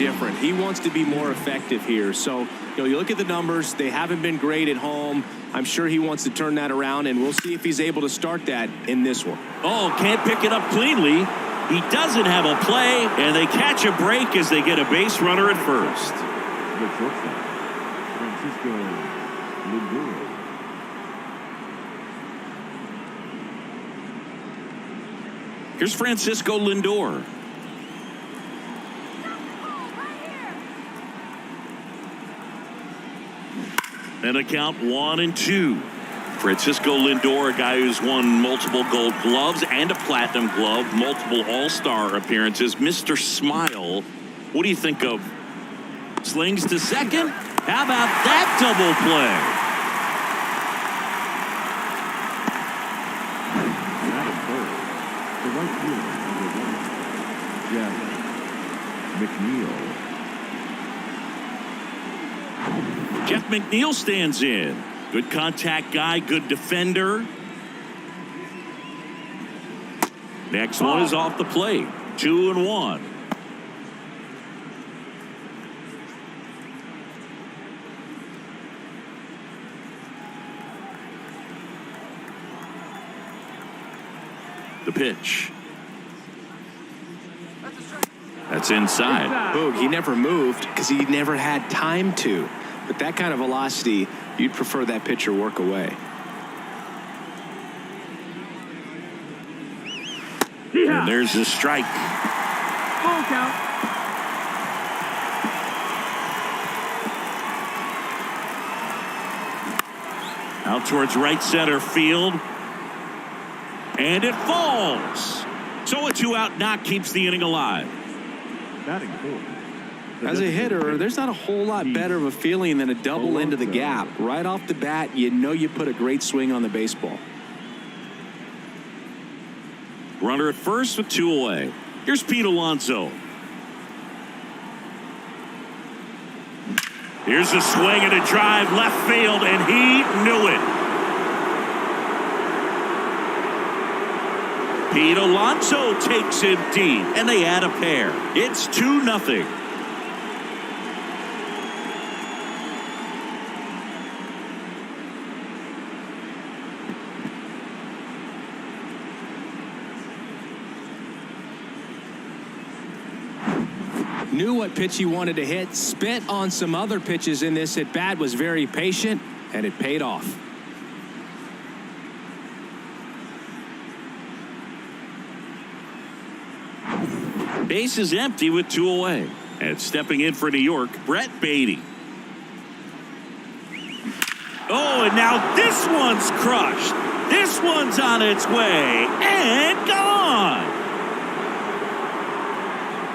different. He wants to be more effective here. So, you look at the numbers. They haven't been great at home. I'm sure he wants to turn that around, and we'll see if he's able to start that in this one. Oh, can't pick it up cleanly. He doesn't have a play, and they catch a break as they get a base runner at first. Here's Francisco Lindor. And a count 1-2. Francisco Lindor, a guy who's won multiple Gold Gloves and a Platinum Glove, multiple All-Star appearances. Mr. Smile, what do you think of? Slings to second. How about that double play? Jeff McNeil stands in. Good contact guy, good defender. Next one is off the plate. 2-1. The pitch. That's inside. Boog, he never moved because he never had time to. But that kind of velocity, you'd prefer that pitcher work away. And there's a strike. Full count. Out towards right center field. And it falls. So a 2-out knock keeps the inning alive. Batting fourth. As a hitter, there's not a whole lot better of a feeling than a double into the gap. Right off the bat, you put a great swing on the baseball. Runner at first with 2 away. Here's Pete Alonso. Here's a swing and a drive left field, and he knew it. Pete Alonso takes it deep, and they add a pair. It's 2-0. Knew what pitch he wanted to hit, spent on some other pitches in this at bat, was very patient, and it paid off. Base is empty with 2 away. And stepping in for New York, Brett Beatty. Oh, and now this one's crushed. This one's on its way and gone.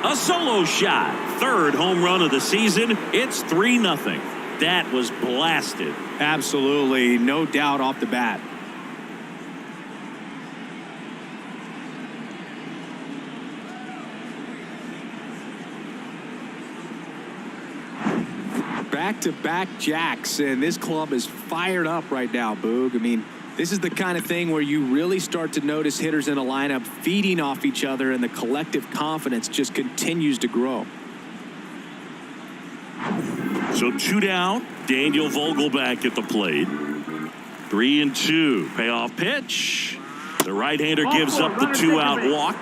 A solo shot. 3rd home run of the season. It's 3-0. That was blasted. Absolutely. No doubt off the bat. Back-to-back jacks, and this club is fired up right now, Boog. I mean, this is the kind of thing where you really start to notice hitters in a lineup feeding off each other, and the collective confidence just continues to grow. So 2 down. Daniel Vogelback at the plate. 3-2. Payoff pitch. The right-hander gives up the 2-out walk.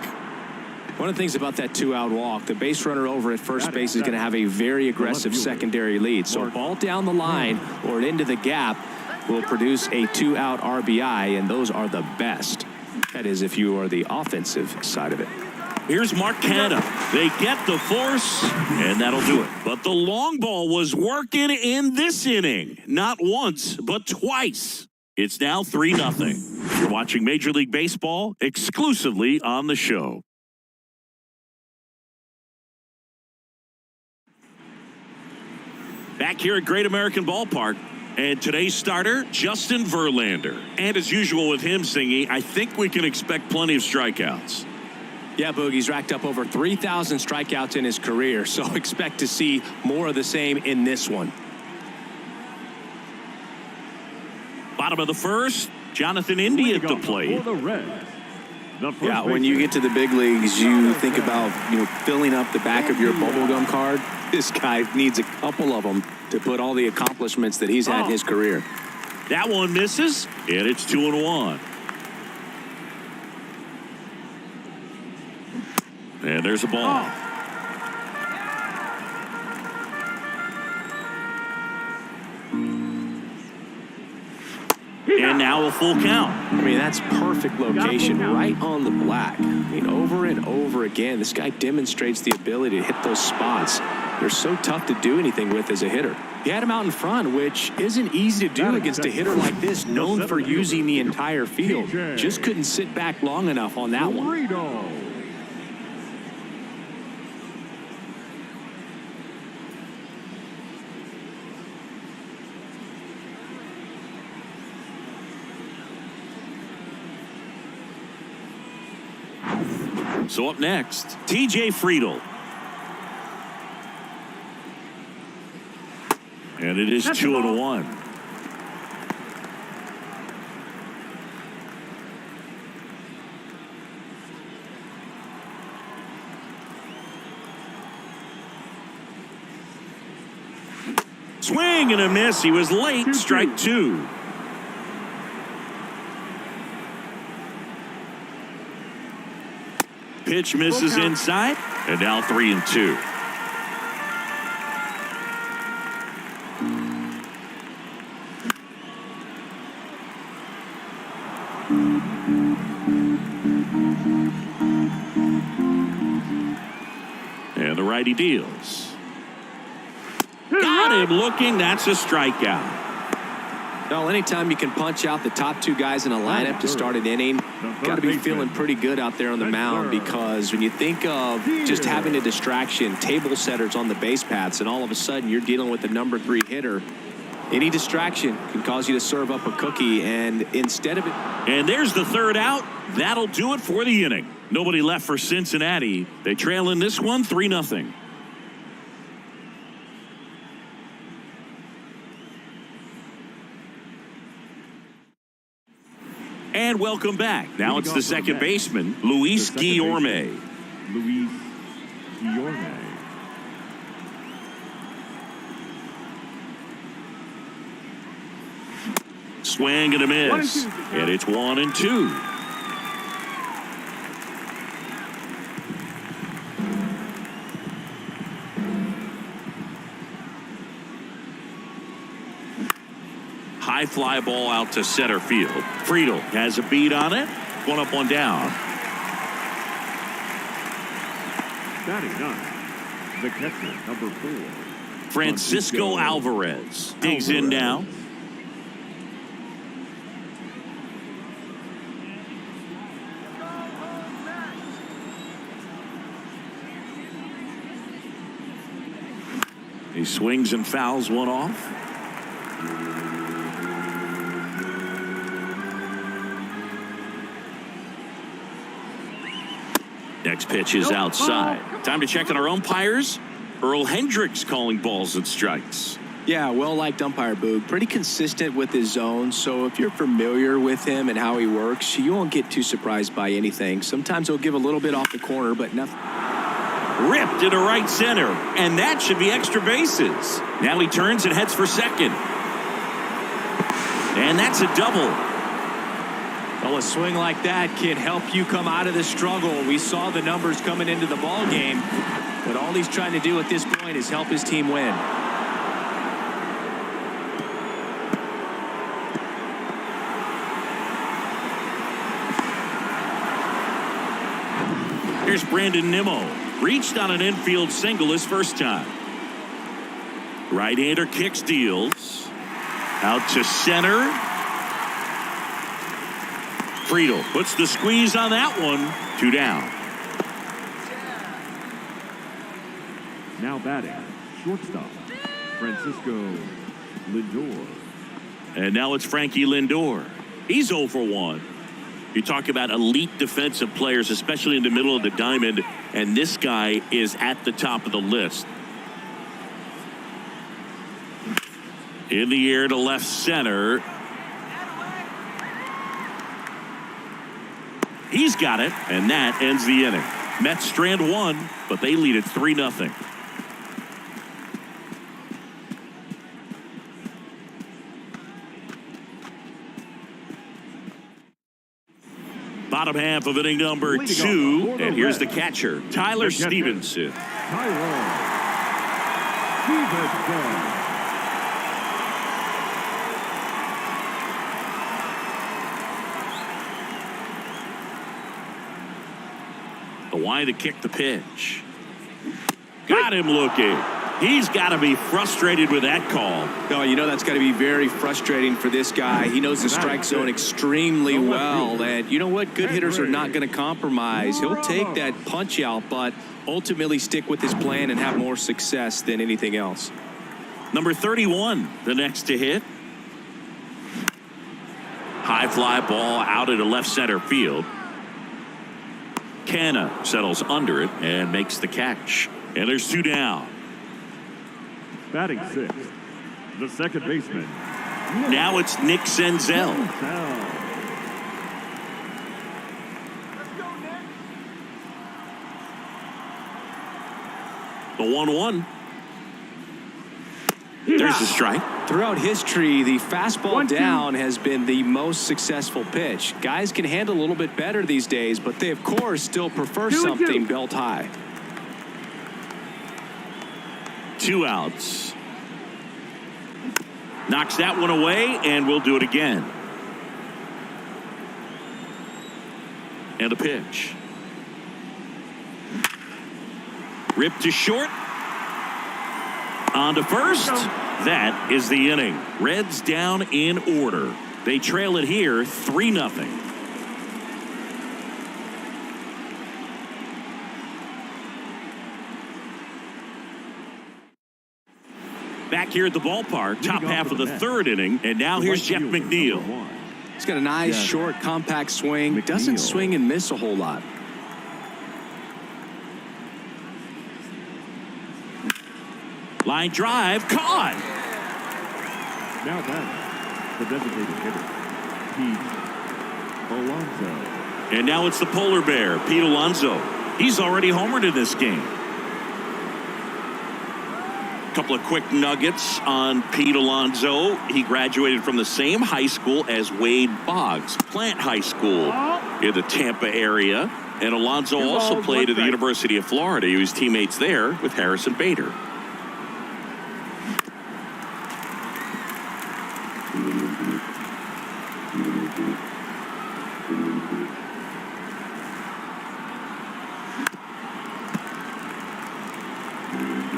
One of the things about that 2-out walk, the base runner over at first base is going to have a very aggressive secondary lead. So a ball down the line or into the gap will produce a 2-out RBI, and those are the best. That is, if you are the offensive side of it. Here's Mark Canha. They get the force, and that'll do it. But the long ball was working in this inning. Not once, but twice. It's now 3-0. You're watching Major League Baseball exclusively on the show. Back here at Great American Ballpark. And today's starter, Justin Verlander. And as usual with him singing, I think we can expect plenty of strikeouts. Yeah, Boogie's racked up over 3,000 strikeouts in his career, so expect to see more of the same in this one. Bottom of the first, Jonathan India at the plate. For the Reds, Yeah, when you get to the big leagues, you think about, filling up the back of your bubblegum card. This guy needs a couple of them to put all the accomplishments that he's had in his career. That one misses, and it's 2-1. And there's a ball. And now a full count. I mean, that's perfect location, right on the black. I mean, over and over again, this guy demonstrates the ability to hit those spots. They're so tough to do anything with as a hitter. He had him out in front, which isn't easy to do against a hitter like this, known for using the entire field. Just couldn't sit back long enough on that one. So up next, T.J. Friedel. And it is 2-1. Swing and a miss. He was late. Strike 2. Pitch misses inside, and now 3-2. And the righty deals. Got him looking. That's a strikeout. Well, anytime you can punch out the top two guys in a lineup to start an inning, got to be feeling pretty good out there on the mound, because when you think of just having a distraction, table setters on the base paths, and all of a sudden you're dealing with the number 3 hitter, any distraction can cause you to serve up a cookie. And instead of it. And there's the third out. That'll do it for the inning. Nobody left for Cincinnati. They trail in this one 3-0. And welcome back. Now it's the second baseman, Luis Guillorme. Luis Guillorme. Swing and a miss. And it's 1-2. High fly ball out to center field. Friedel has a beat on it. 1 up, 1 down. Batting 9, the catcher, number 4. Francisco Alvarez digs in now. He swings and fouls one off. Next pitch is outside. Time to check on our umpires. Earl Hendricks calling balls and strikes. Yeah, well-liked umpire, Boog. Pretty consistent with his zone, so if you're familiar with him and how he works, you won't get too surprised by anything. Sometimes he'll give a little bit off the corner, but nothing. Ripped into right center, and that should be extra bases. Now he turns and heads for second. And that's a double. Well, a swing like that can help you come out of the struggle. We saw the numbers coming into the ball game, but all he's trying to do at this point is help his team win. Here's Brandon Nimmo. Reached on an infield single his first time. Right-hander kicks, deals. Out to center. Friedel puts the squeeze on that one. 2 down. Now batting, shortstop, Francisco Lindor. And now it's Frankie Lindor. He's 0 for 1. You talk about elite defensive players, especially in the middle of the diamond, and this guy is at the top of the list. In the air to left center. He's got it, and that ends the inning. Mets strand one, but they lead it 3-0. Bottom half of inning number 2, and here's the catcher, Tyler Stevenson. The wide to kick the pitch. Got him looking. He's got to be frustrated with that call. Oh, you know that's got to be very frustrating for this guy. He knows the strike zone extremely well. And you know what? Good hitters are not going to compromise. He'll take that punch out, but ultimately stick with his plan and have more success than anything else. Number 31, the next to hit. High fly ball out into left center field. Canna settles under it and makes the catch. And there's 2 down. Batting 6th, the second baseman. Now it's Nick Senzel. The 1-1. There's the strike. Throughout history, the fastball down has been the most successful pitch. Guys can handle a little bit better these days, but they, of course, still prefer something belt high. 2 outs. Knocks that one away, and we'll do it again. And a pitch. Ripped to short. On to first. That is the inning. Reds down in order. They trail it here 3-0. Back here at the ballpark, top half of the 3rd inning, and now here's Jeff McNeil. He's got a nice, short, compact swing. Doesn't swing and miss a whole lot. Line drive, caught. Now batting, the designated hitter, Pete Alonso. And now it's the polar bear, Pete Alonso. He's already homered in this game. Couple of quick nuggets on Pete Alonso. He graduated from the same high school as Wade Boggs, Plant High School in the Tampa area. And Alonso also played at the University of Florida. He was teammates there with Harrison Bader.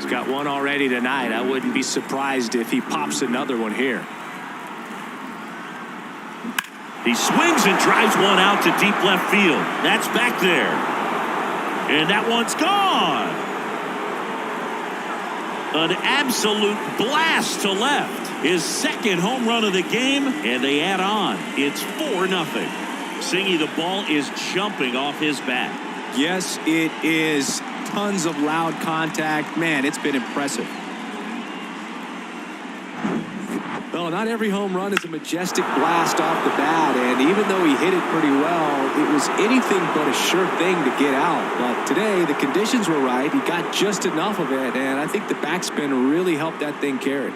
Got one already tonight. I wouldn't be surprised if he pops another one here. He swings and drives one out to deep left field. That's back there. And that one's gone. An absolute blast to left. His 2nd home run of the game, and they add on. It's 4-0. Singy, the ball is jumping off his bat. Yes, it is. Tons of loud contact. Man, it's been impressive. Well, not every home run is a majestic blast off the bat, and even though he hit it pretty well, it was anything but a sure thing to get out. But today, the conditions were right. He got just enough of it, and I think the backspin really helped that thing carry.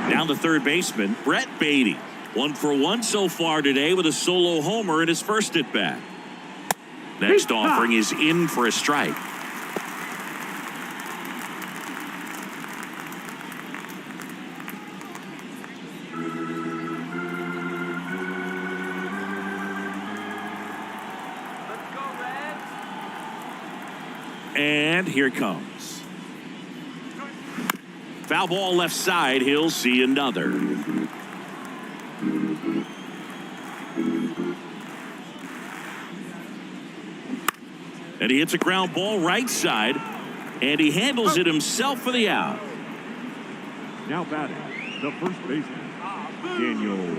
Down to third baseman, Brett Beatty. 1 for 1 so far today with a solo homer in his first at-bat. Next offering is in for a strike. And here it comes. Foul ball left side. He'll see another. And he hits a ground ball right side, and he handles it himself for the out. Now batting, the first baseman, Daniel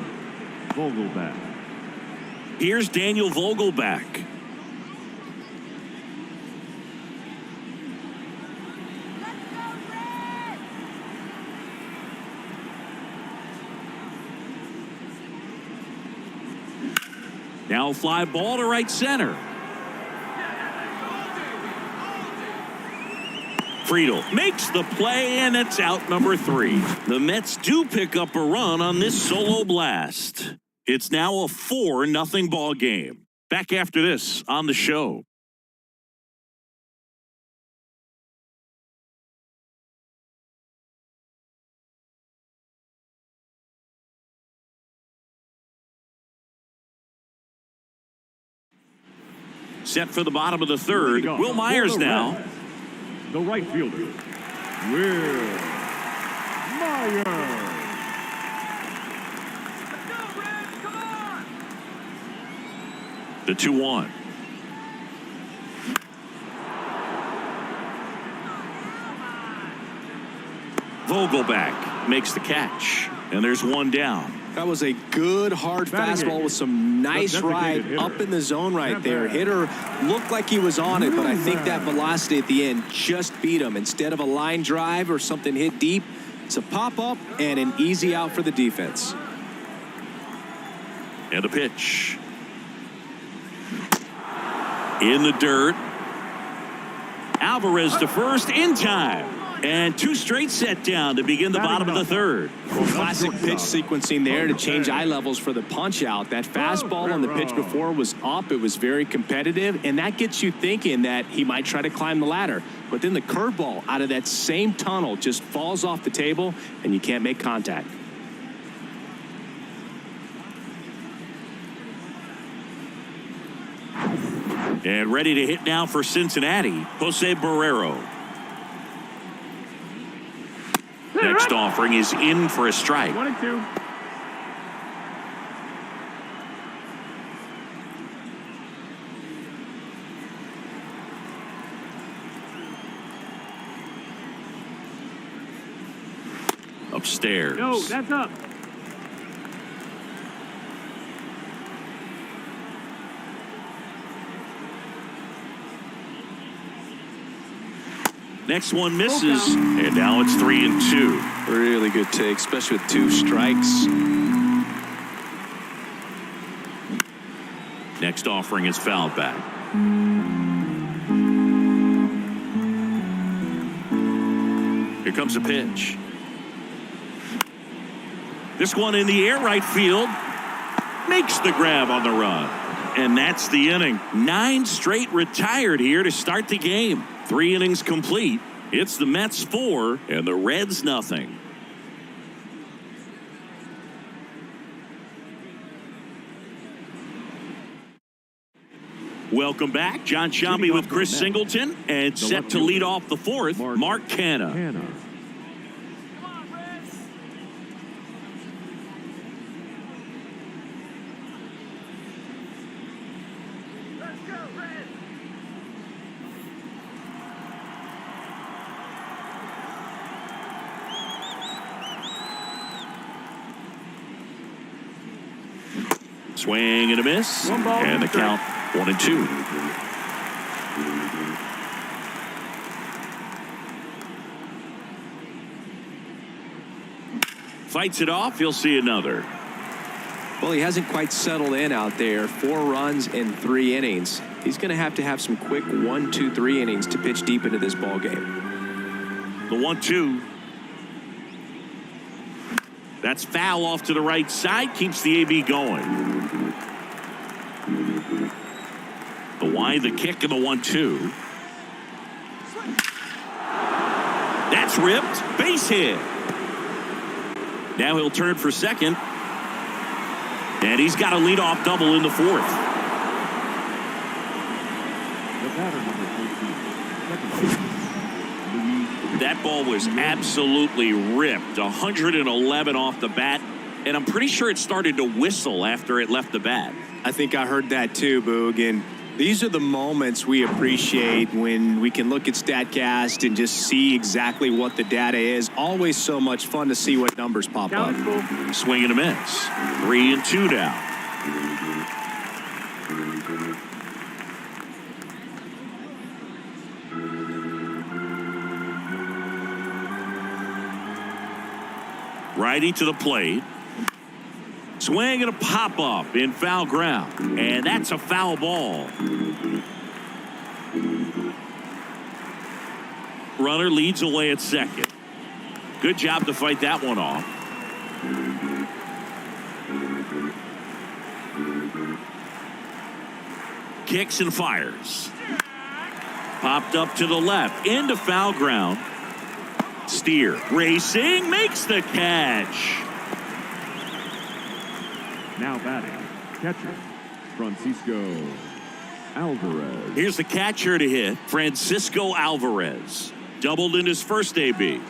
Vogelbach. Here's Daniel Vogelbach. Now a fly ball to right center. Friedel makes the play, and it's out number 3. The Mets do pick up a run on this solo blast. It's now a 4-0 ball game. Back after this on the show. Set for the bottom of the 3rd. Will Myers now. The right fielder, Will Myers. The 2-1. Vogelback makes the catch, and there's one down. That was a good, hard fastball with some nice ride up in the zone right there. Hitter looked like he was on it, but I think that velocity at the end just beat him. Instead of a line drive or something hit deep, it's a pop-up and an easy out for the defense. And a pitch. In the dirt. Alvarez to first in time. And 2 straight set down to begin the bottom of the 3rd. Classic pitch sequencing there to change eye levels for the punch out. That fastball on the pitch before was up. It was very competitive, and that gets you thinking that he might try to climb the ladder. But then the curveball out of that same tunnel just falls off the table, and you can't make contact. And ready to hit now for Cincinnati, Jose Barrero. Next offering is in for a strike. 1-2. Upstairs. No, that's up. Next one misses, and now it's 3-2. Really good take, especially with 2 strikes. Next offering is fouled back. Here comes a pitch. This one in the air right field. Makes the grab on the run. And that's the inning. 9 straight retired here to start the game. 3 innings complete. It's the Mets 4 and the Reds nothing. Welcome back. John Shambi with Chris Singleton, and set to lead off the 4th, Mark Canha. Swing and a miss, and the count 1-2. Fights it off. He'll see another. Well, he hasn't quite settled in out there. 4 runs in 3 innings. He's going to have some quick 1, 2, 3 innings to pitch deep into this ball game. The 1-2. That's foul off to the right side. Keeps the AB going. The wide, the kick, and the 1-2. That's ripped. Base hit. Now he'll turn for second. And he's got a leadoff double in the 4th. That ball was absolutely ripped. 111 off the bat. And I'm pretty sure it started to whistle after it left the bat. I think I heard that too, Boog. And these are the moments we appreciate when we can look at StatCast and just see exactly what the data is. Always so much fun to see what numbers pop up. Swing and a miss. 3-2 down. Righty to the plate. Swing and a pop-up in foul ground. And that's a foul ball. Runner leads away at second. Good job to fight that one off. Kicks and fires. Popped up to the left. Into foul ground. Steer racing. Makes the catch. Now batting, catcher, Francisco Alvarez. Here's the catcher to hit, Francisco Alvarez. Doubled in his first AB.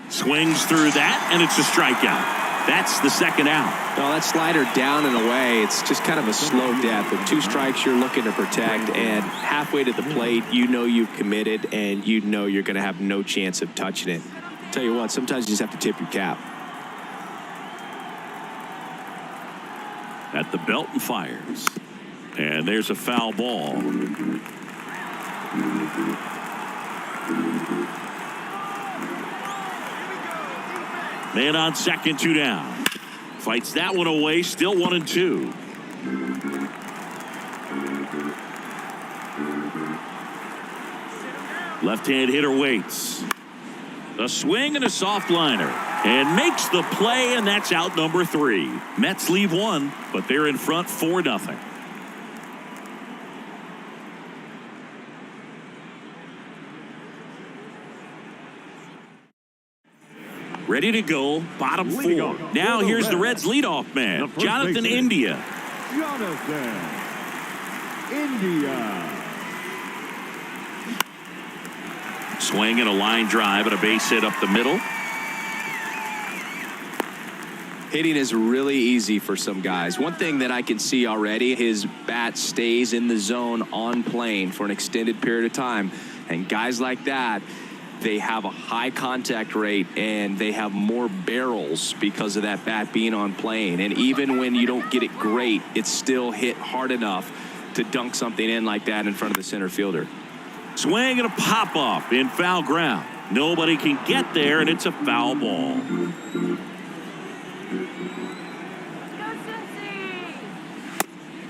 Swings through that, and it's a strikeout. That's the second out. Well, that slider down and away, it's just kind of a slow death. With 2 strikes you're looking to protect, and halfway to the plate, you know you've committed, and you know you're going to have no chance of touching it. Tell you what, sometimes you just have to tip your cap. At the belt and fires. And there's a foul ball. Man on second, 2 down. Fights that one away, still 1-2. Left-hand hitter waits. A swing and a soft liner. And makes the play, and that's out number 3. Mets leave 1, but they're in front 4-0. Ready to go, bottom 4. Now here's the Reds leadoff man, Jonathan India. Jonathan India. Swing and a line drive and a base hit up the middle. Hitting is really easy for some guys. One thing that I can see already, his bat stays in the zone on plane for an extended period of time. And guys like that, they have a high contact rate and they have more barrels because of that bat being on plane. And even when you don't get it great, it's still hit hard enough to dunk something in like that in front of the center fielder. Swing and a pop-up in foul ground. Nobody can get there, and it's a foul ball.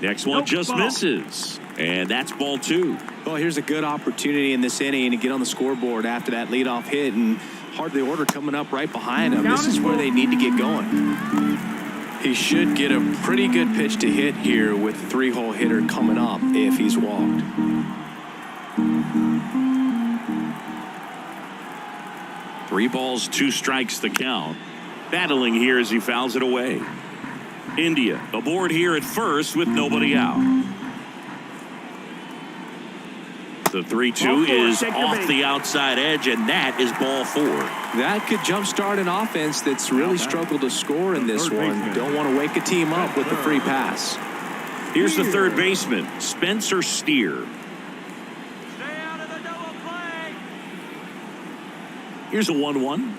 Next one just misses. And that's ball 2. Well, here's a good opportunity in this inning to get on the scoreboard after that leadoff hit, and hardly order coming up right behind him. This is where they need to get going. He should get a pretty good pitch to hit here with the 3-hole hitter coming up if he's walked. 3 balls, 2 strikes the count. Battling here as he fouls it away. India aboard here at first with nobody out. The 3-2 is off the outside edge, and that is ball 4. That could jumpstart an offense that's really struggled to score in this one. Don't want to wake a team up with the free pass. Here's the third baseman, Spencer Steer. Stay out of the double play. Here's a 1-1.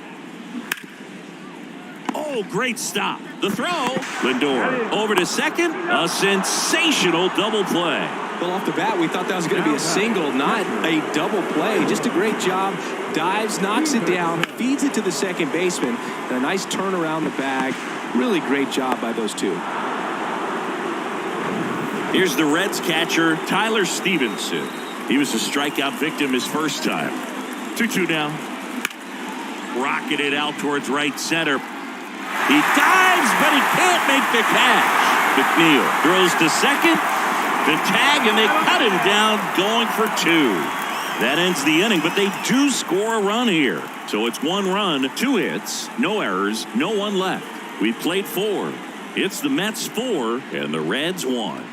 Oh, great stop. The throw. Lindor over to second. A sensational double play. Well, off the bat, we thought that was going to be a single, not a double play. Just a great job. Dives, knocks it down, feeds it to the second baseman, and a nice turn around the bag. Really great job by those two. Here's the Reds catcher, Tyler Stevenson. He was a strikeout victim his first time. 2-2 now. Rocketed out towards right center. He dives, but he can't make the catch. McNeil throws to second. The tag, and they cut him down going for 2. That ends the inning, but they do score a run here. So it's 1 run, 2 hits, no errors, no one left. We played 4. It's the Mets 4 and the Reds 1.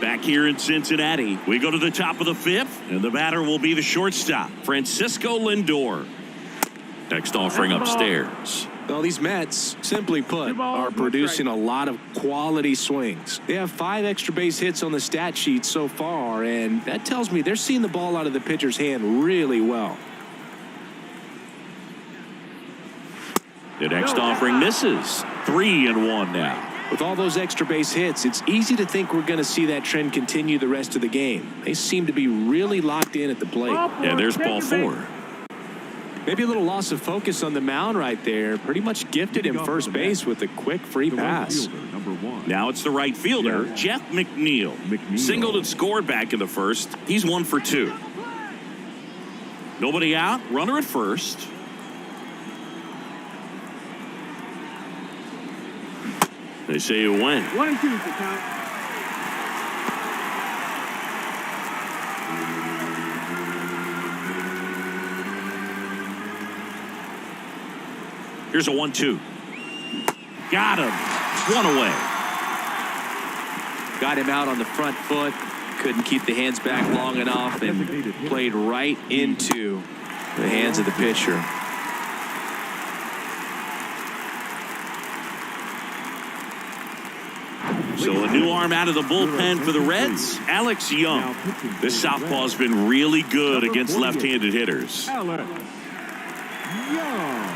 Back here in Cincinnati, we go to the top of the 5th, and the batter will be the shortstop, Francisco Lindor. Next offering upstairs. Well, these Mets, simply put, are producing a lot of quality swings. They have 5 extra base hits on the stat sheet so far, and that tells me they're seeing the ball out of the pitcher's hand really well. The next offering misses. 3-1 now. With all those extra base hits, it's easy to think we're going to see that trend continue the rest of the game. They seem to be really locked in at the plate. And there's ball 4. Maybe a little loss of focus on the mound right there. Pretty much gifted him first base with a quick free pass. Now it's the right fielder, Jeff McNeil. Singled and scored back in the first. He's 1 for 2. Nobody out. Runner at first. They say you win. 1 and 2 is the count. Here's a 1-2. Got him. 1 away. Got him out on the front foot. Couldn't keep the hands back long enough and played right into the hands of the pitcher. So a new arm out of the bullpen for the Reds, Alex Young. This southpaw's been really good against left-handed hitters. Alex Young.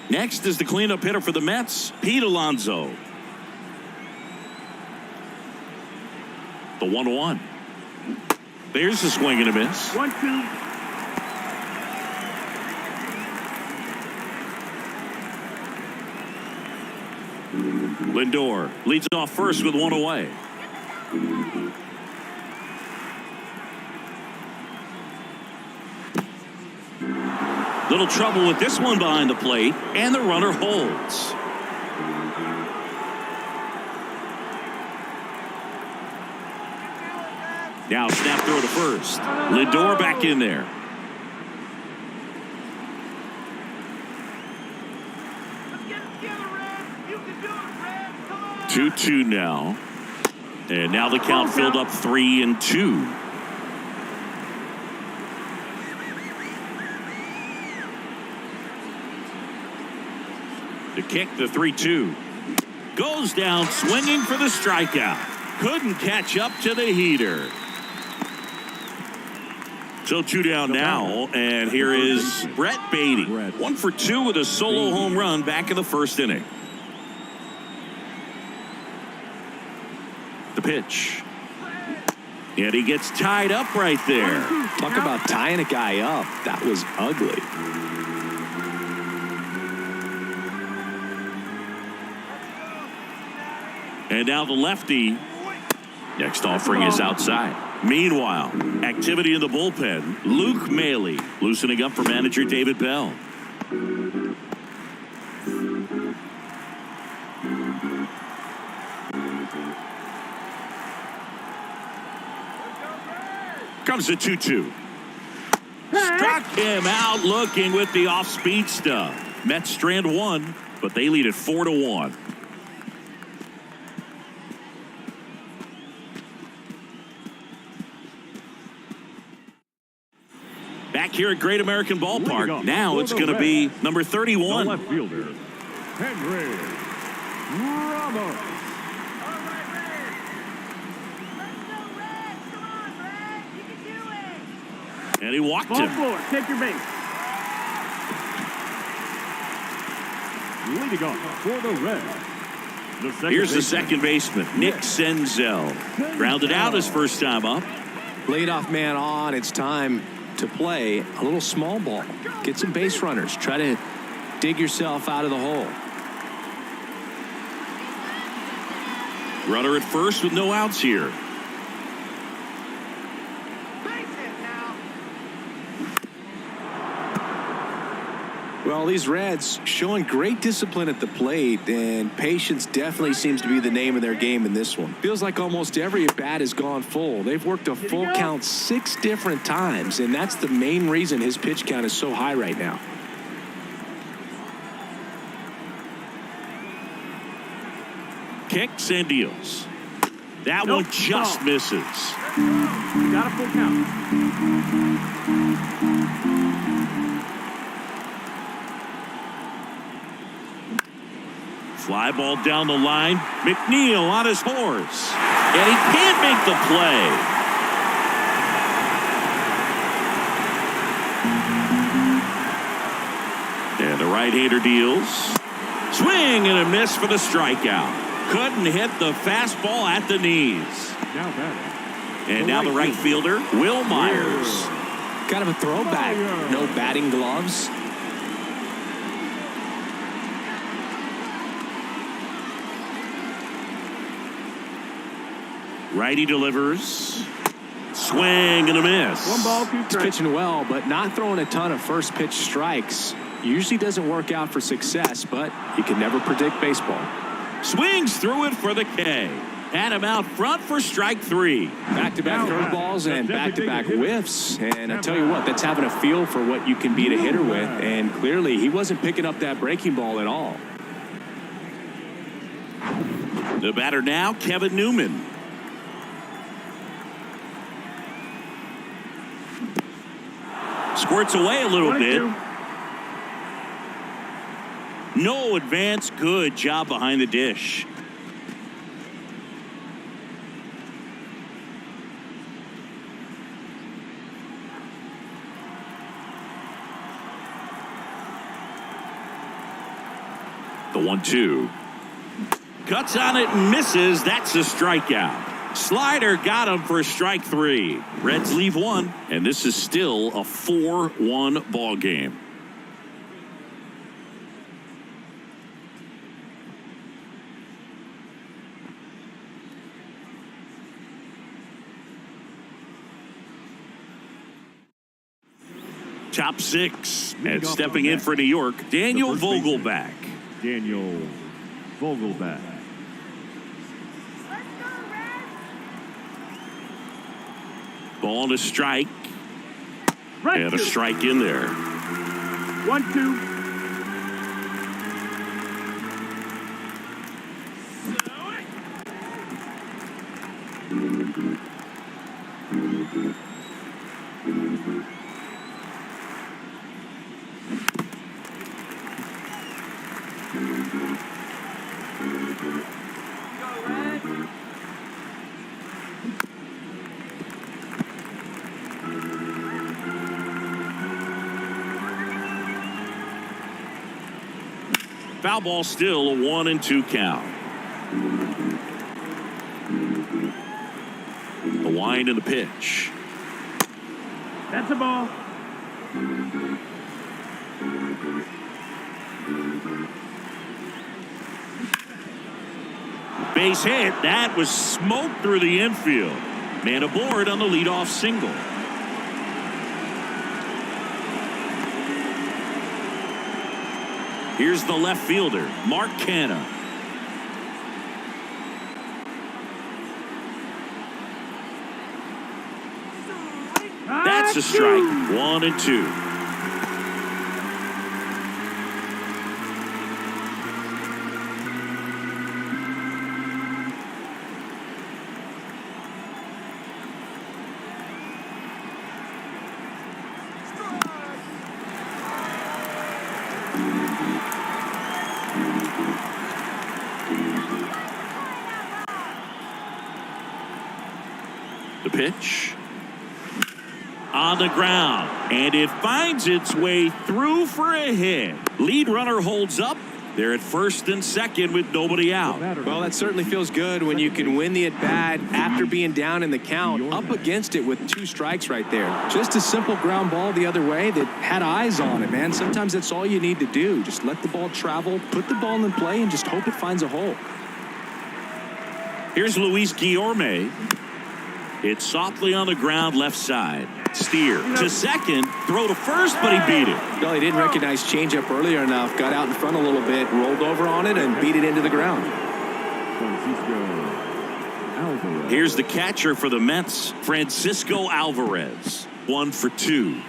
Next is the cleanup hitter for the Mets, Pete Alonso. The 1-1. There's a swing and a miss. 1-2. Lindor leads off first with 1 away. Little trouble with this one behind the plate, and the runner holds. Now snap throw to first. Lindor back in there. Let's get it together, Red. You can do it, Red. Come on. 2-2 now. And now the count filled up 3-2. The kick, the 3-2. Goes down swinging for the strikeout. Couldn't catch up to the heater. So 2 down now, and here is Brett Beatty. 1 for 2 with a solo home run back in the first inning. The pitch. And he gets tied up right there. Talk about tying a guy up. That was ugly. And now the lefty. Next offering is outside. Meanwhile, activity in the bullpen. Luke Maley loosening up for manager David Bell. Comes the 2-2. Struck him out looking with the off-speed stuff. Mets strand 1, but they lead it 4-1. Back here at Great American Ballpark. Now it's going to be number 31. The left fielder, Henry Ramos. All right, Red. Let's go, Red. Come on, Red. You can do it. And he walked Ball him. 4. Take your base. Leading off for the Reds. Here's the second baseman, Nick Senzel. Grounded out his first time up. Leadoff man on. It's time to play a little small ball. Get some base runners. Try to dig yourself out of the hole. Runner at first with no outs here. Base hit now. Well, these Reds showing great discipline at the plate, and patience definitely seems to be the name of their game in this one. Feels like almost every at bat has gone full. They've worked a full count 6 different times, and that's the main reason his pitch count is so high right now. Kicks and deals. That one just misses. You got a full count. Fly ball down the line. McNeil on his horse. And he can't make the play. And the right-hander deals. Swing and a miss for the strikeout. Couldn't hit the fastball at the knees. Now batting. And now the right fielder, Will Myers. Kind of a throwback. No batting gloves. Righty delivers. Swing and a miss. 1 ball, 2 He's strikes. pitching well, but not throwing a ton of first pitch strikes. Usually doesn't work out for success, but you can never predict baseball. Swings through it for the K. Had him out front for strike 3. Back-to-back curveballs and back-to-back whiffs. And I tell you what, that's having a feel for what you can beat a hitter with. And clearly, he wasn't picking up that breaking ball at all. The batter now, Kevin Newman. Squirts away a little bit. No advance. Good job behind the dish. The 1-2. Cuts on it and misses. That's a strikeout. Slider got him for strike 3. Reds leave 1, and this is still a 4-1 ball game. Top 6, and stepping in for New York, Daniel Vogelback. Daniel Vogelback. Let's go, Reds! Ball and a strike, Right. and a strike in there. 1-2. Foul ball, still a 1-2 count. The wind and the pitch. That's a ball. Base hit. That was smoked through the infield. Man aboard on the leadoff single. Here's the left fielder, Mark Canha. That's a strike. 1-2. The pitch on the ground, and it finds its way through for a hit. Lead runner holds up. They're at first and second with nobody out. Well, that certainly feels good when you can win the at-bat after being down in the count, up against it with 2 strikes right there. Just a simple ground ball the other way that had eyes on it, man. Sometimes that's all you need to do. Just let the ball travel, put the ball in play, and just hope it finds a hole. Here's Luis Guillorme. It's softly on the ground, left side. Steer to second, throw to first, but he beat it. Well, he didn't recognize changeup earlier enough, got out in front a little bit, rolled over on it, and beat it into the ground. Here's the catcher for the Mets, Francisco Alvarez. 1 for 2.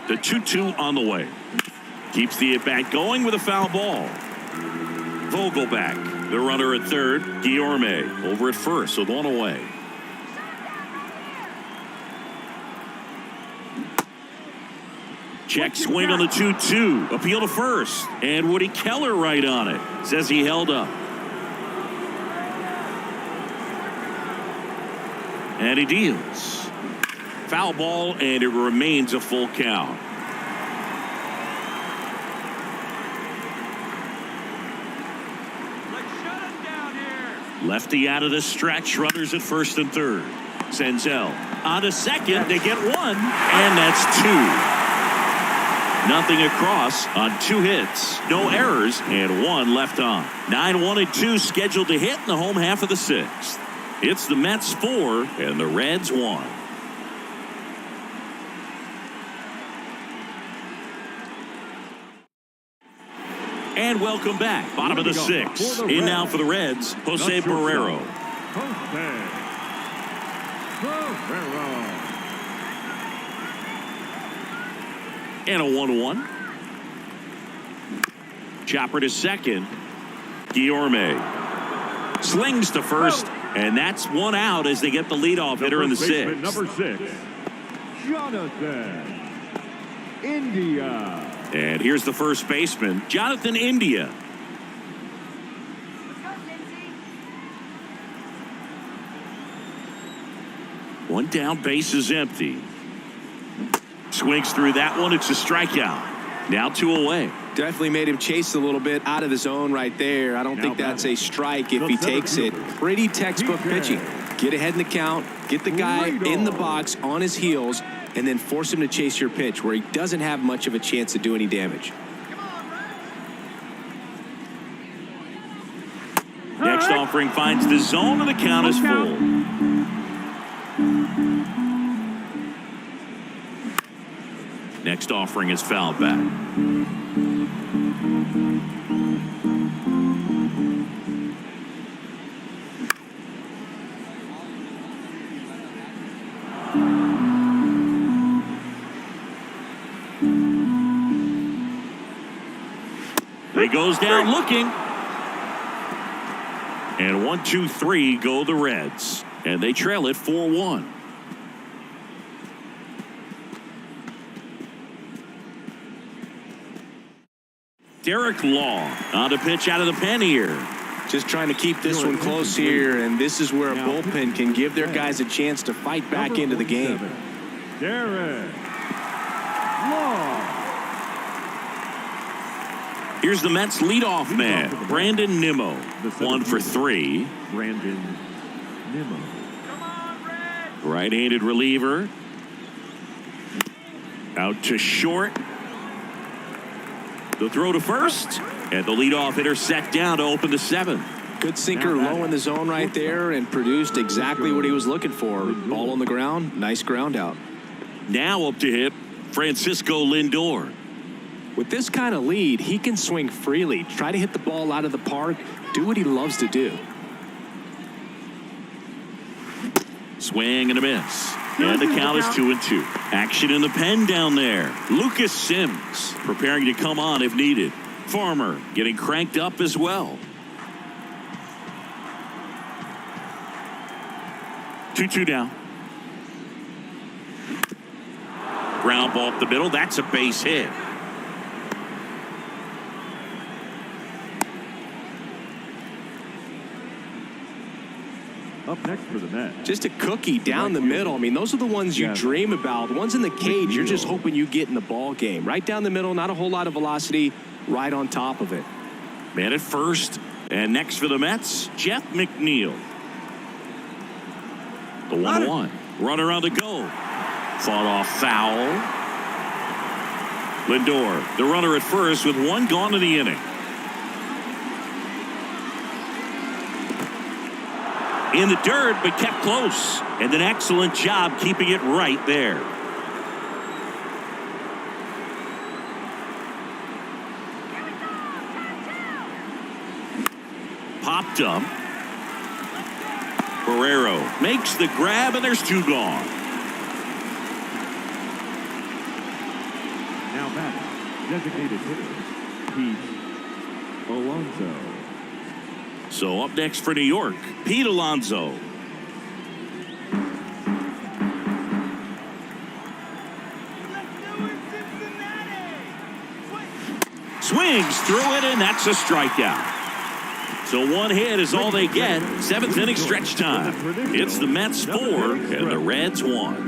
The 2-2 on the way. Keeps the at-bat going with a foul ball. Vogelback The runner at third, Guillorme, over at first with one away. Check swing on the 2-2. Appeal to first. And Woody Keller right on it. Says he held up. And he deals. Foul ball, and it remains a full count. Lefty out of the stretch. Runners at first and third. Senzel on to second. They get one, and that's two. Nothing across on 2 hits, no errors, and 1 left on. 9-1 and 2 scheduled to hit in the home half of the 6th. It's the Mets 4 and the Reds 1. And welcome back. Bottom of the 6th. In now for the Reds, Jose Barrero. And a 1-1. Chopper to second. Guillorme slings to first, and that's 1 out as they get the leadoff hitter in the 6th. Number 6, Jonathan India. And here's the first baseman, Jonathan India. Let's go, Cincy. 1 down, base is empty. Swings through that one. It's a strikeout. Now 2 away. Definitely made him chase a little bit out of the zone right there. I don't think that's a strike if he takes it. Pretty textbook pitching. Get ahead in the count, get the guy in the box on his heels, and then force him to chase your pitch where he doesn't have much of a chance to do any damage. Next offering finds the zone, and the count is full. Next offering is fouled back. He goes down looking. And 1, 2, 3 go the Reds. And they trail it 4-1. Derek Law on to pitch out of the pen here. Just trying to keep this one close here, and this is where a bullpen can give their guys a chance to fight back into the game. Derek Law. Here's the Mets leadoff man, Brandon Nimmo. 1 for 3. Brandon Nimmo. Come on, Red. Right-handed reliever. Out to short. The throw to first, and the leadoff hitter set down to open the 7th. Good sinker low in the zone right there and produced exactly what he was looking for. Ball on the ground, nice ground out. Now up to hit Francisco Lindor. With this kind of lead, he can swing freely, try to hit the ball out of the park, do what he loves to do. Swing and a miss. And the count is 2-2. Action in the pen down there. Lucas Sims preparing to come on if needed. Farmer getting cranked up as well. 2-2 down. Ground ball up the middle. That's a base hit. Up next for the Mets. Just a cookie down the middle. I mean, those are the ones you dream about. The ones in the cage, you're just hoping you get in the ball game. Right down the middle, not a whole lot of velocity, right on top of it. Man at first. And next for the Mets, Jeff McNeil. The 1-1. Runner on the go. Fought off foul. Lindor, the runner at first with 1 gone in the inning. In the dirt, but kept close. And an excellent job keeping it right there. Popped up. Barrero makes the grab, and there's 2 gone. Now batting, designated hitter, Pete Alonso. So up next for New York, Pete Alonso. Swings through it, and that's a strikeout. So one hit is all they get. 7th inning stretch time. It's the Mets 4 and the Reds 1.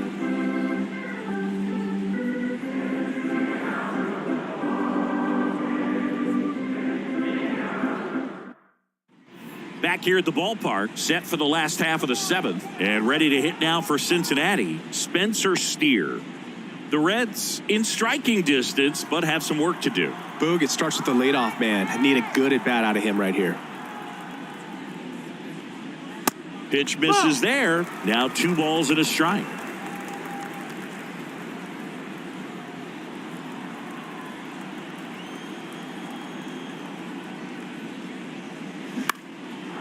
Back here at the ballpark, set for the last half of the 7th, and ready to hit now for Cincinnati, Spencer Steer. The Reds in striking distance, but have some work to do. Boog, it starts with the leadoff man. I need a good at-bat out of him right here. Pitch misses there. Now 2 balls and a strike.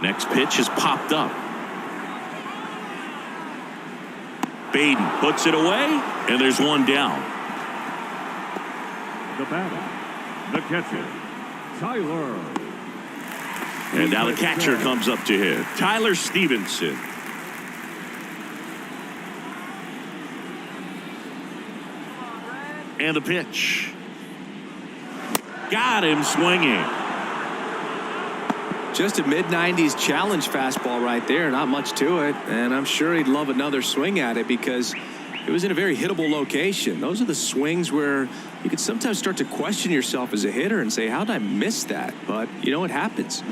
Next pitch is popped up. Baden puts it away, and there's one down. The batter, the catcher, Tyler. And now the catcher comes up to hit. Tyler Stevenson. And the pitch. Got him swinging. Just a mid-90s challenge fastball right there. Not much to it. And I'm sure he'd love another swing at it because it was in a very hittable location. Those are the swings where you can sometimes start to question yourself as a hitter and say, how did I miss that? But, you know, it happens.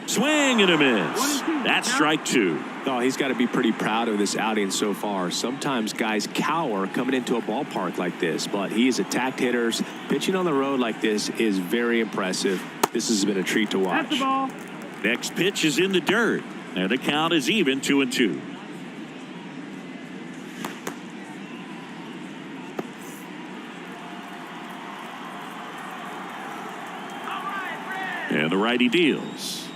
Swing and a miss. That's strike 2. Oh, he's got to be pretty proud of this outing so far. Sometimes guys cower coming into a ballpark like this, but he's attacked hitters. Pitching on the road like this is very impressive. This has been a treat to watch. That's the ball. Next pitch is in the dirt, and the count is even 2-2. And the righty deals.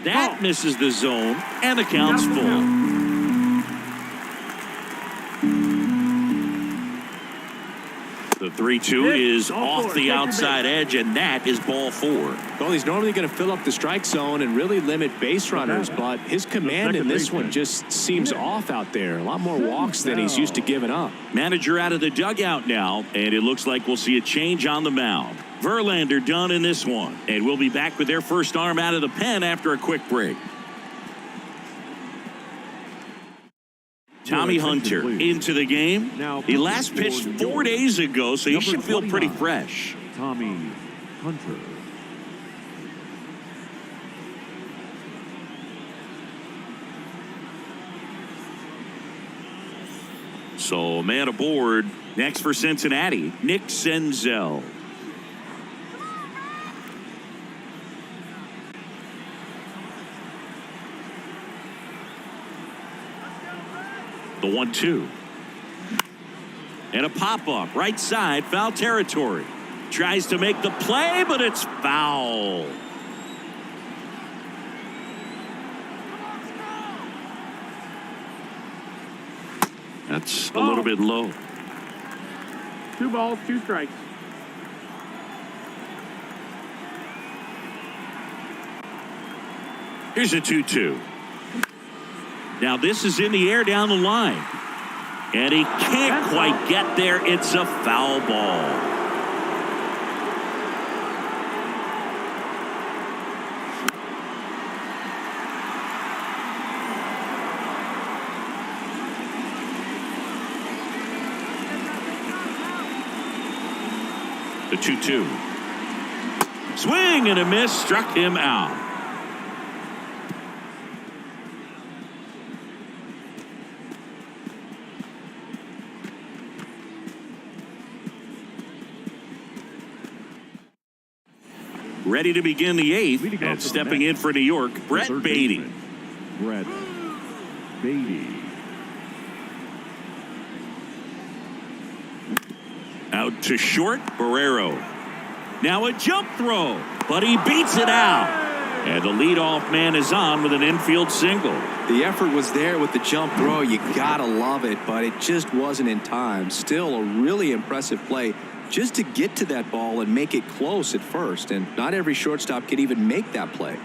That misses the zone, and the count's full. The 3-2 is off the outside edge, and that is ball 4. Well, he's normally going to fill up the strike zone and really limit base runners, but his command in this one just seems off out there. A lot more walks than he's used to giving up. Manager out of the dugout now, and it looks like we'll see a change on the mound. Verlander done in this one, and we'll be back with their first arm out of the pen after a quick break. Tommy Hunter into the game. He last pitched 4 days ago, so he should feel pretty fresh. Tommy Hunter. So man aboard. Next for Cincinnati, Nick Senzel. The 1-2. And a pop-up right side, foul territory. Tries to make the play, but it's foul. That's a little bit low. 2 balls, 2 strikes. Here's a 2-2. Now this is in the air down the line. And he can't quite get there. It's a foul ball. The 2-2. Swing and a miss, struck him out. Ready to begin the 8th, and stepping in for New York, Brett Beatty. Brett Beatty. Out to short, Barrero. Now a jump throw, but he beats it out. And the leadoff man is on with an infield single. The effort was there with the jump throw. You gotta love it, but it just wasn't in time. Still a really impressive play just to get to that ball and make it close at first. And not every shortstop could even make that play.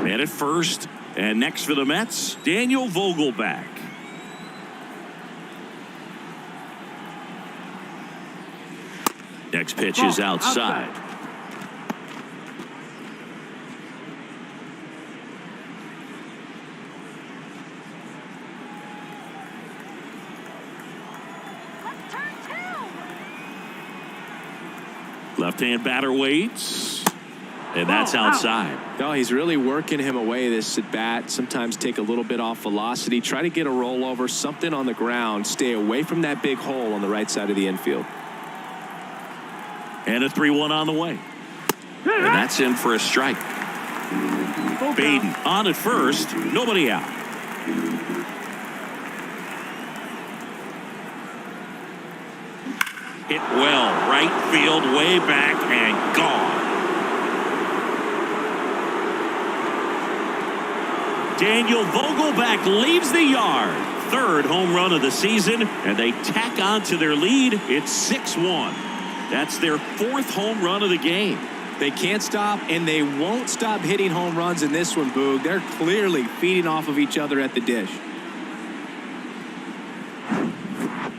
And at first, and next for the Mets, Daniel Vogelbach. Next pitch is outside. Let's turn two. Left-hand batter waits. And that's outside. No, he's really working him away this at bat. Sometimes take a little bit off velocity. Try to get a rollover, something on the ground. Stay away from that big hole on the right side of the infield. And a 3-1 on the way. And that's in for a strike. Baden on at first. Nobody out. Hit well. Right field, way back, and gone. Daniel Vogelbach leaves the yard. Third home run of the season, and they tack on to their lead. It's 6-1. That's their fourth home run of the game. They can't stop, and they won't stop hitting home runs in this one, Boog. They're clearly feeding off of each other at the dish.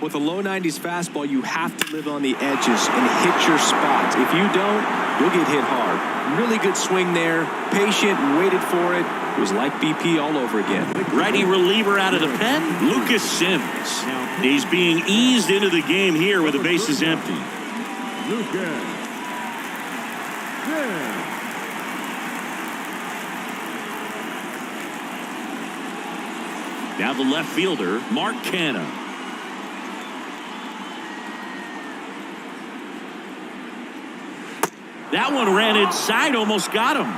With a low 90s fastball, you have to live on the edges and hit your spots. If you don't, you'll get hit hard. Really good swing there. Patient, waited for it. It was like BP all over again. Righty reliever out of the pen, Lucas Sims. He's being eased into the game here with the bases empty. Lucas. Now the left fielder, Mark Canha. That one ran inside, almost got him.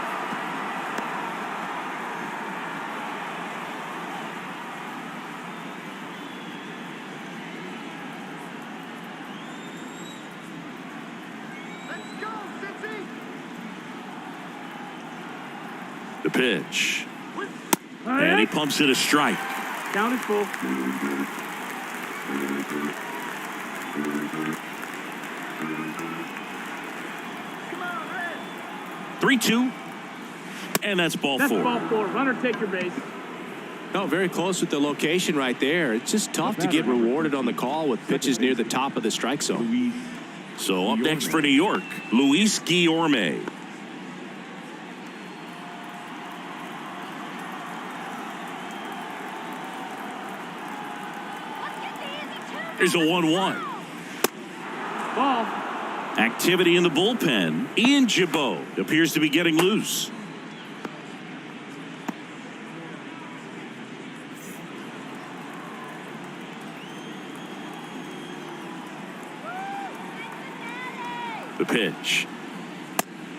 Let's go, Cincy. The pitch. And he pumps it a strike. Count is full. 3-2. And that's ball four. That's ball four. Runner, take your base. No, very close with the location right there. It's just tough to get rewarded on the call with pitches near the top of the strike zone. So up next for New York, Luis Guillorme. Here's a 1-1. Ball. Activity in the bullpen. Ian Gibaut appears to be getting loose. The pitch.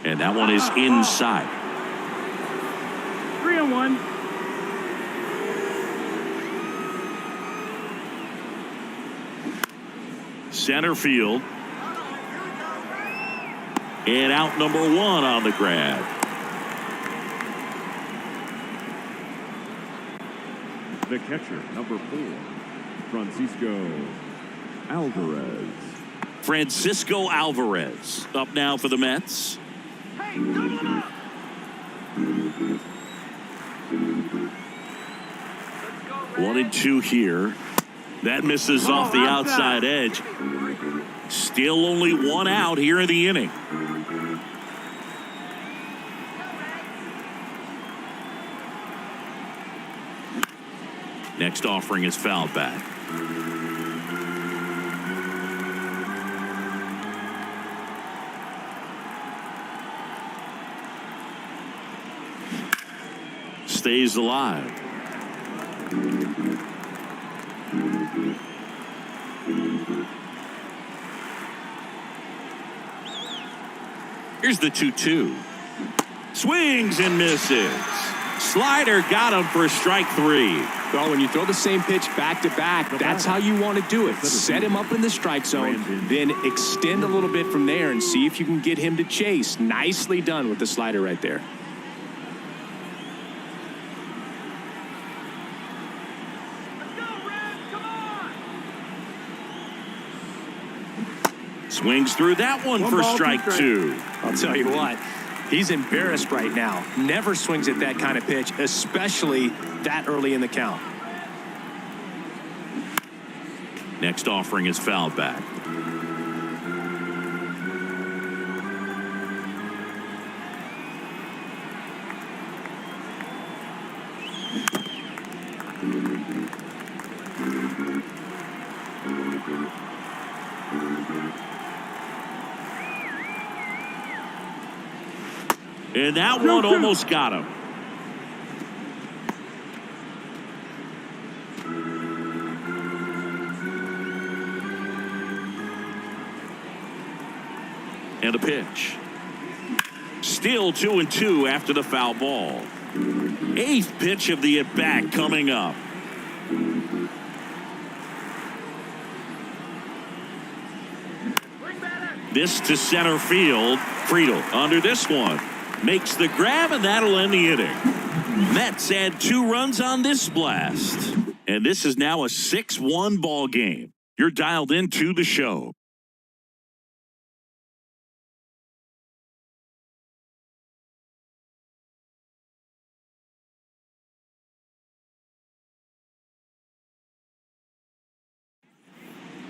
And that one is inside. 3-1. Center field. And out number one on the grab. The catcher, number 4, Francisco Alvarez. Francisco Alvarez up now for the Mets. Hey, double up. 1-2 here. That misses off the outside edge. Still only one out here in the inning. Next offering is fouled back. Stays alive. Here's the 2-2. Swings and misses. Slider got him for strike 3. Well, when you throw the same pitch back to back, that's how you want to do it. Set him up in the strike zone, then extend a little bit from there and see if you can get him to chase. Nicely done with the slider right there. Let's go, Red. Come on. Swings through that one for ball, strike 2. I'll tell you what, He's embarrassed right now. Never swings at that kind of pitch, especially that early in the count. Next offering is fouled back. And that one almost got him. And a pitch. Still 2-2 after the foul ball. 8th pitch of the at-bat coming up. This to center field. Friedel under this one. Makes the grab, and that'll end the inning. Mets add 2 runs on this blast. And this is now a 6-1 ball game. You're dialed into the show.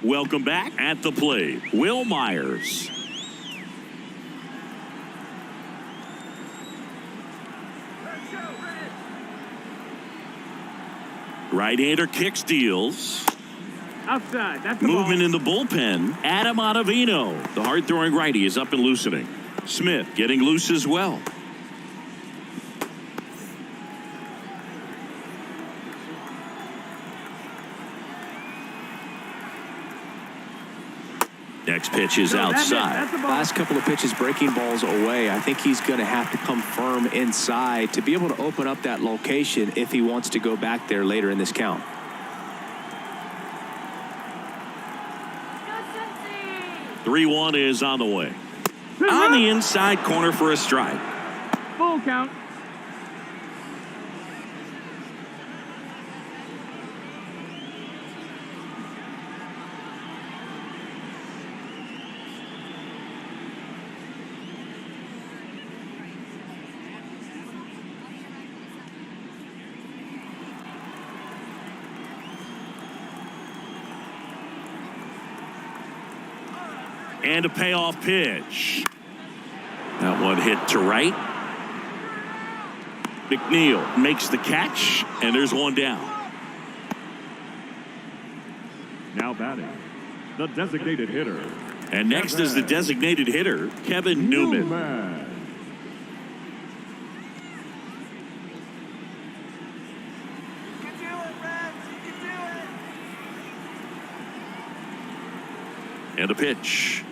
Welcome back. At the plate, Will Myers. Right-hander kicks, deals. Outside. That's the Movement ball. in the bullpen. Adam Ottavino. The hard-throwing righty is up and loosening. Smith getting loose as well. Next pitch is outside. Last couple of pitches breaking balls away. I think he's going to have to come firm inside to be able to open up that location if he wants to go back there later in this count. Go, 3-1 is on the way. On the inside corner for a strike. Full count. And a payoff pitch. That one hit to right. McNeil makes the catch, and there's one down. Now batting, the designated hitter. And next is the designated hitter, Kevin Newman. You can do it, Reds. You can do it. And a pitch.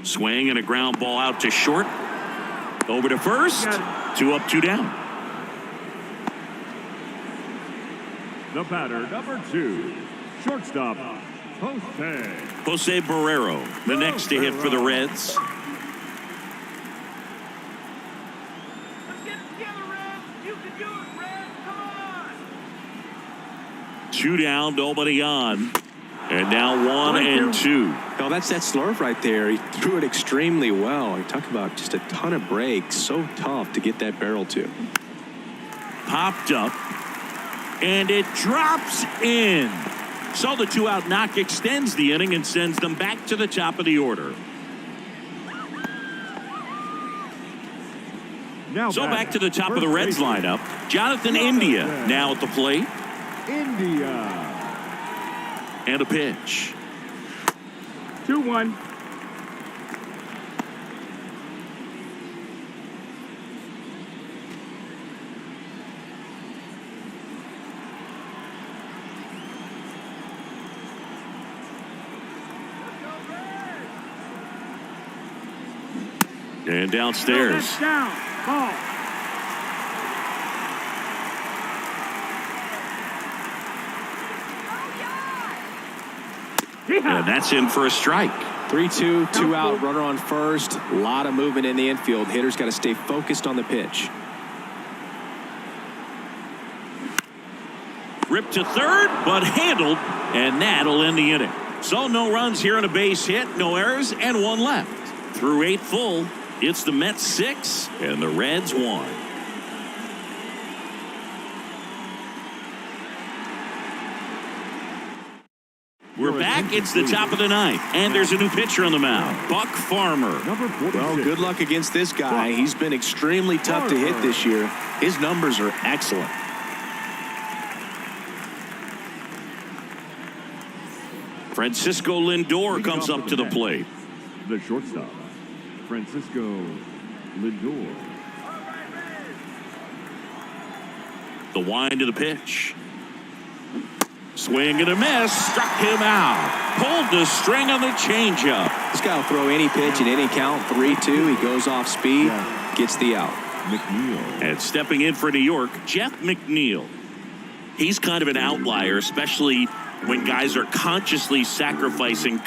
Swing and a ground ball out to short. Over to first. 2 up, 2 down. The batter, number 2, shortstop, Jose Barrero, the next to hit for the Reds. Let's get it together, Reds. You can do it, Reds. Come on. 2 down, nobody on. And now 1-2. Oh, that's that slurve right there. He threw it extremely well. You talk about just a ton of breaks. So tough to get that barrel to. Popped up. And it drops in. So the 2-out knock extends the inning and sends them back to the top of the order. Now So back to the top of the Reds lineup. Jonathan India now at the plate. India. And a pitch. 2-1. And downstairs. That's down. Ball. And that's in for a strike. 3-2, 2 out, runner on first. A lot of movement in the infield. Hitter's got to stay focused on the pitch. Ripped to third, but handled, and that'll end the inning. So no runs here on a base hit, no errors, and 1 left. Through 8 full, It's the Mets 6 and the Reds 1. We're back. It's the top of the ninth, and there's a new pitcher on the mound, Buck Farmer. Number 46. Well, good luck against this guy. He's been extremely tough to hit this year. His numbers are excellent. Francisco Lindor comes up to the plate. The shortstop, Francisco Lindor. The wind of the pitch. Swing and a miss. Struck him out. Pulled the string on the changeup. This guy will throw any pitch at any count. 3-2. He goes off speed. Gets the out. McNeil. And stepping in for New York, Jeff McNeil. He's kind of an outlier, especially when guys are consciously sacrificing